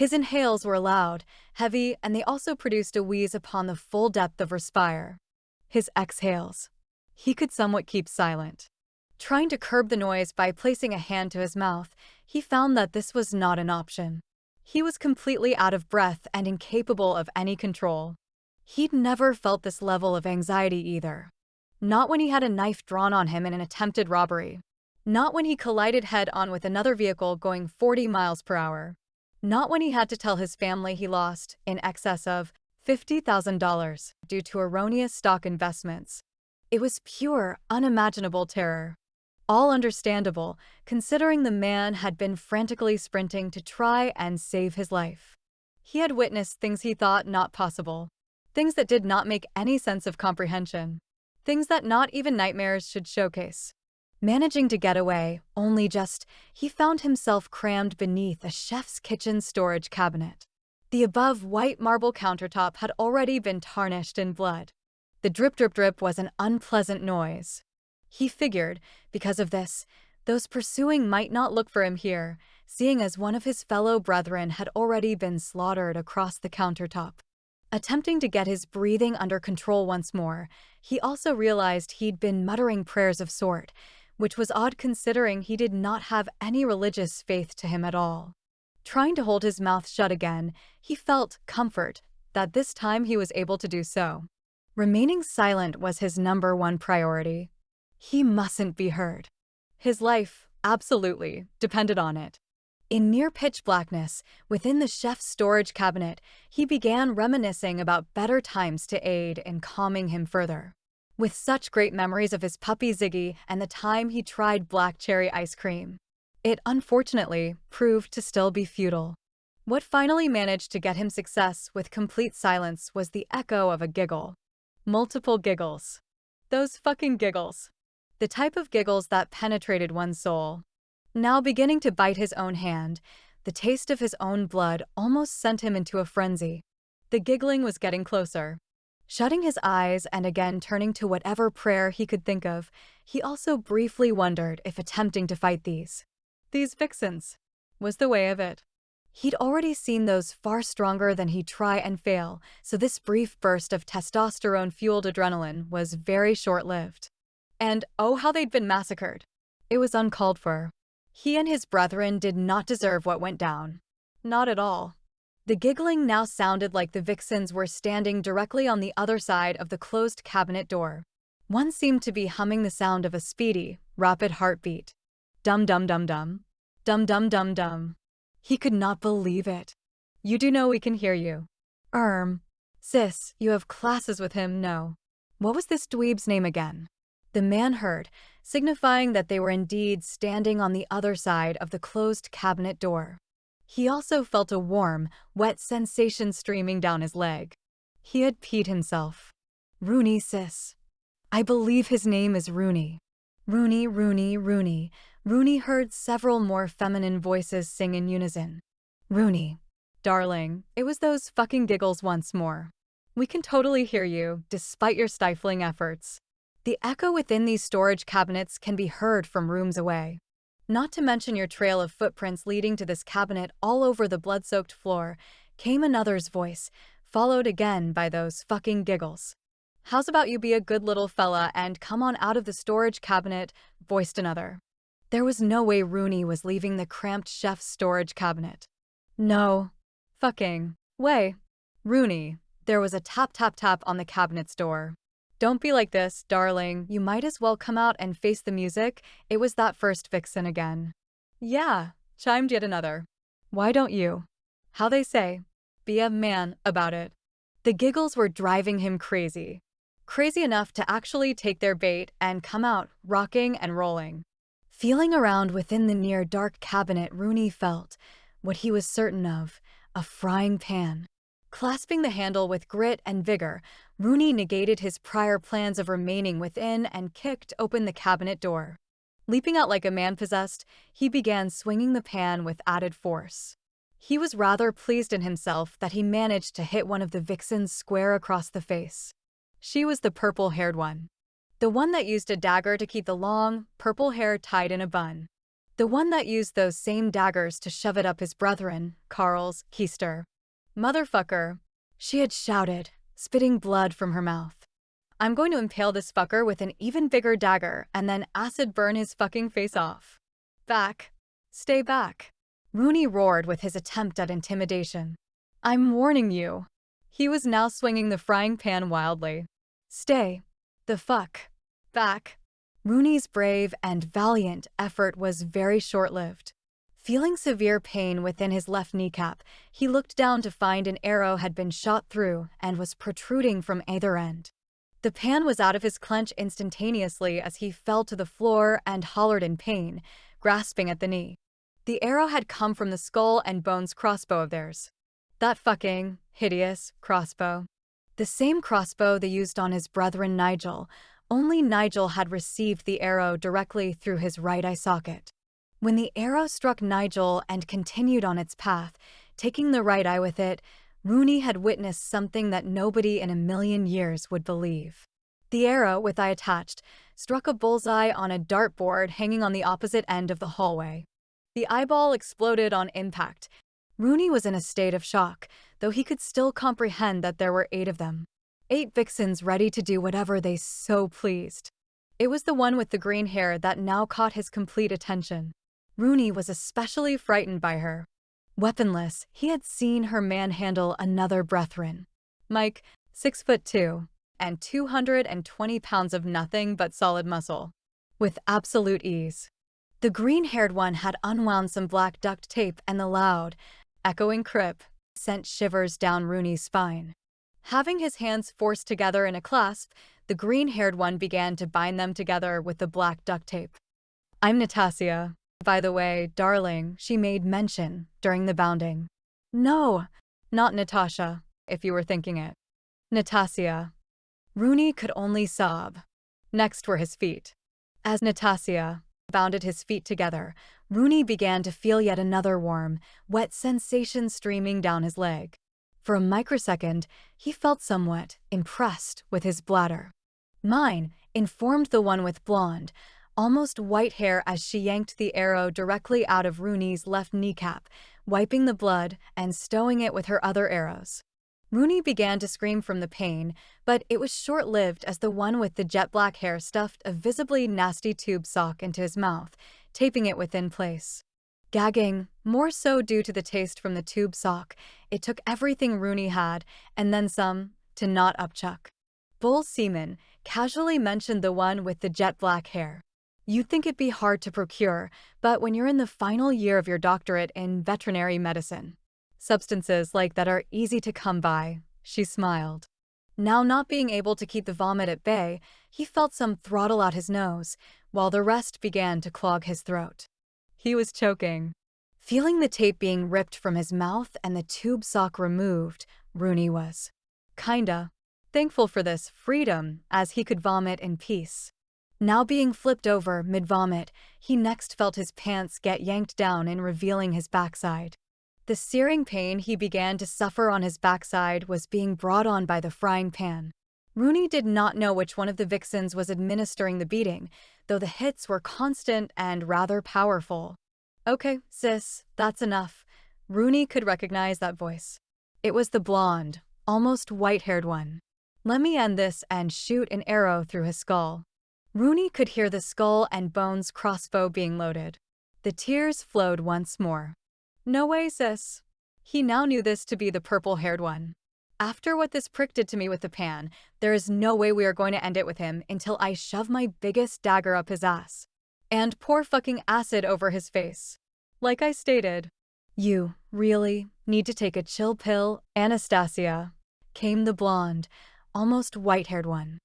His inhales were loud, heavy, and they also produced a wheeze upon the full depth of respire. His exhales. He could somewhat keep silent. Trying to curb the noise by placing a hand to his mouth, he found that this was not an option. He was completely out of breath and incapable of any control. He'd never felt this level of anxiety either. Not when he had a knife drawn on him in an attempted robbery. Not when he collided head-on with another vehicle going 40 miles per hour. Not when he had to tell his family he lost in excess of $50,000 due to erroneous stock investments. It was pure, unimaginable terror. All understandable, considering the man had been frantically sprinting to try and save his life. He had witnessed things he thought not possible. Things that did not make any sense of comprehension. Things that not even nightmares should showcase. Managing to get away, he found himself crammed beneath a chef's kitchen storage cabinet. The above white marble countertop had already been tarnished in blood. The drip drip drip was an unpleasant noise. He figured, because of this, those pursuing might not look for him here, seeing as one of his fellow brethren had already been slaughtered across the countertop. Attempting to get his breathing under control once more, he also realized he'd been muttering prayers of sort, which was odd considering he did not have any religious faith to him at all. Trying to hold his mouth shut again, he felt comfort that this time he was able to do so. Remaining silent was his #1 priority. He mustn't be heard. His life, absolutely, depended on it. In near pitch blackness, within the chef's storage cabinet, he began reminiscing about better times to aid in calming him further. With such great memories of his puppy Ziggy and the time he tried black cherry ice cream. It unfortunately proved to still be futile. What finally managed to get him success with complete silence was the echo of a giggle. Multiple giggles. Those fucking giggles. The type of giggles that penetrated one's soul. Now beginning to bite his own hand, the taste of his own blood almost sent him into a frenzy. The giggling was getting closer. Shutting his eyes and again turning to whatever prayer he could think of, he also briefly wondered if attempting to fight these vixens was the way of it. He'd already seen those far stronger than he'd try and fail, so this brief burst of testosterone-fueled adrenaline was very short-lived. And oh, how they'd been massacred. It was uncalled for. He and his brethren did not deserve what went down. Not at all. The giggling now sounded like the vixens were standing directly on the other side of the closed cabinet door. One seemed to be humming the sound of a speedy, rapid heartbeat. Dum dum dum dum. Dum dum dum dum. He could not believe it. You do know we can hear you. Sis, you have classes with him, no? What was this dweeb's name again? The man heard, signifying that they were indeed standing on the other side of the closed cabinet door. He also felt a warm, wet sensation streaming down his leg. He had peed himself. Rooney, sis. I believe his name is Rooney. Rooney, Rooney, Rooney. Rooney heard several more feminine voices sing in unison. Rooney. Darling, it was those fucking giggles once more. We can totally hear you, despite your stifling efforts. The echo within these storage cabinets can be heard from rooms away. Not to mention your trail of footprints leading to this cabinet all over the blood-soaked floor, came another's voice, followed again by those fucking giggles. How's about you be a good little fella and come on out of the storage cabinet, voiced another. There was no way Rooney was leaving the cramped chef's storage cabinet. No. Fucking way. Rooney. There was a tap tap tap on the cabinet's door. Don't be like this, darling. You might as well come out and face the music. It was that first vixen again. Yeah, chimed yet another. Why don't you? How they say, be a man about it. The giggles were driving him crazy. Crazy enough to actually take their bait and come out, rocking and rolling. Feeling around within the near-dark cabinet, Rooney felt, what he was certain of, a frying pan. Clasping the handle with grit and vigor, Rooney negated his prior plans of remaining within and kicked open the cabinet door. Leaping out like a man possessed, he began swinging the pan with added force. He was rather pleased in himself that he managed to hit one of the vixens square across the face. She was the purple-haired one. The one that used a dagger to keep the long, purple hair tied in a bun. The one that used those same daggers to shove it up his brethren, Carl's, keister. Motherfucker. She had shouted, spitting blood from her mouth. I'm going to impale this fucker with an even bigger dagger and then acid burn his fucking face off. Back. Stay back. Rooney roared with his attempt at intimidation. I'm warning you. He was now swinging the frying pan wildly. Stay. The fuck. Back. Rooney's brave and valiant effort was very short-lived. Feeling severe pain within his left kneecap, he looked down to find an arrow had been shot through and was protruding from either end. The pan was out of his clench instantaneously as he fell to the floor and hollered in pain, grasping at the knee. The arrow had come from the skull and bones crossbow of theirs. That fucking hideous crossbow. The same crossbow they used on his brethren Nigel, only Nigel had received the arrow directly through his right eye socket. When the arrow struck Nigel and continued on its path, taking the right eye with it, Rooney had witnessed something that nobody in a million years would believe. The arrow, with eye attached, struck a bullseye on a dartboard hanging on the opposite end of the hallway. The eyeball exploded on impact. Rooney was in a state of shock, though he could still comprehend that there were 8 of them. 8 vixens ready to do whatever they so pleased. It was the one with the green hair that now caught his complete attention. Rooney was especially frightened by her. Weaponless, he had seen her manhandle another brethren. Mike, 6'2", and 220 pounds of nothing but solid muscle. With absolute ease. The green-haired one had unwound some black duct tape, and the loud, echoing crip sent shivers down Rooney's spine. Having his hands forced together in a clasp, the green-haired one began to bind them together with the black duct tape. I'm Natasha. By the way, darling, she made mention during the bounding. No, not Natasha, if you were thinking it. Natasha. Rooney could only sob. Next were his feet. As Natasha bounded his feet together, Rooney began to feel yet another warm, wet sensation streaming down his leg. For a microsecond, he felt somewhat impressed with his bladder. Mine informed the one with blonde, almost white hair as she yanked the arrow directly out of Rooney's left kneecap, wiping the blood and stowing it with her other arrows. Rooney began to scream from the pain, but it was short-lived as the one with the jet-black hair stuffed a visibly nasty tube sock into his mouth, taping it within place. Gagging, more so due to the taste from the tube sock, it took everything Rooney had, and then some, to not upchuck. Bull Seaman casually mentioned the one with the jet-black hair. You'd think it'd be hard to procure, but when you're in the final year of your doctorate in veterinary medicine, substances like that are easy to come by, she smiled. Now not being able to keep the vomit at bay, he felt some throttle out his nose, while the rest began to clog his throat. He was choking. Feeling the tape being ripped from his mouth and the tube sock removed, Rooney was kinda thankful for this freedom as he could vomit in peace. Now being flipped over mid-vomit, he next felt his pants get yanked down in revealing his backside. The searing pain he began to suffer on his backside was being brought on by the frying pan. Rooney did not know which one of the vixens was administering the beating, though the hits were constant and rather powerful. Okay, sis, that's enough. Rooney could recognize that voice. It was the blonde, almost white-haired one. Let me end this and shoot an arrow through his skull. Rooney could hear the skull and bones crossbow being loaded. The tears flowed once more. No way, sis. He now knew this to be the purple-haired one. After what this prick did to me with the pan, there is no way we are going to end it with him until I shove my biggest dagger up his ass. And pour fucking acid over his face. Like I stated, you really need to take a chill pill, Anastasia, came the blonde, almost white-haired one.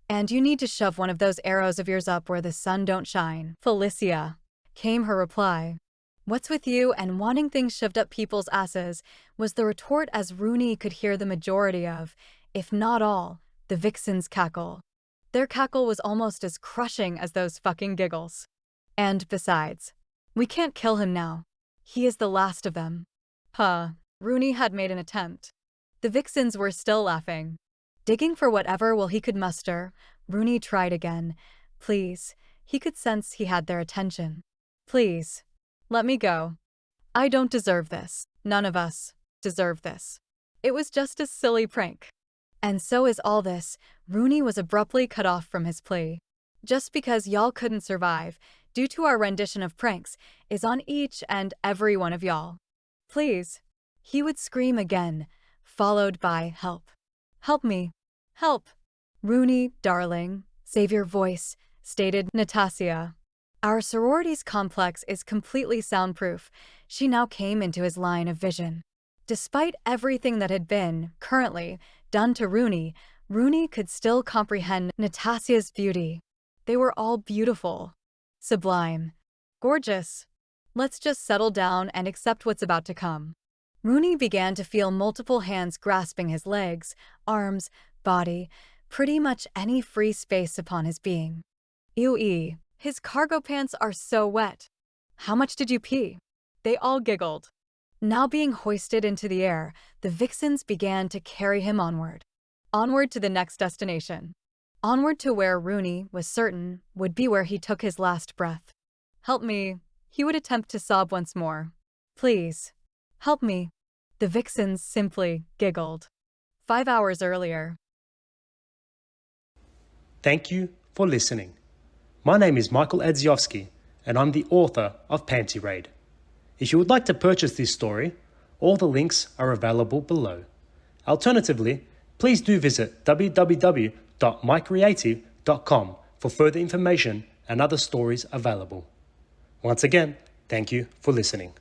And you need to shove one of those arrows of yours up where the sun don't shine, Felicia, came her reply. What's with you and wanting things shoved up people's asses was the retort as Rooney could hear the majority of, if not all, the vixens cackle. Their cackle was almost as crushing as those fucking giggles. And besides, we can't kill him now. He is the last of them. Rooney had made an attempt. The vixens were still laughing. Digging for whatever will he could muster, Rooney tried again. Please, he could sense he had their attention. Please, Let me go. I don't deserve this. None of us deserve this. It was just a silly prank. And so is all this. Rooney was abruptly cut off from his plea. Just because y'all couldn't survive, due to our rendition of pranks, is on each and every one of y'all. Please. He would scream again, followed by help. Help me. Help. Rooney, darling, save your voice, stated Natasha. Our sorority's complex is completely soundproof. She now came into his line of vision. Despite everything that had been, currently, done to Rooney, Rooney could still comprehend Natasha's beauty. They were all beautiful, sublime, gorgeous. Let's just settle down and accept what's about to come. Rooney began to feel multiple hands grasping his legs, arms, body, pretty much any free space upon his being. Ew, his cargo pants are so wet. How much did you pee? They all giggled. Now being hoisted into the air, the vixens began to carry him onward. Onward to the next destination. Onward to where Rooney was certain would be where he took his last breath. Help me. He would attempt to sob once more. Please. Help me. The vixens simply giggled. 5 hours earlier. Thank you for listening. My name is Michael Adziowski, and I'm the author of Panty Raid. If you would like to purchase this story, all the links are available below. Alternatively, please do visit www.mycreative.com for further information and other stories available. Once again, thank you for listening.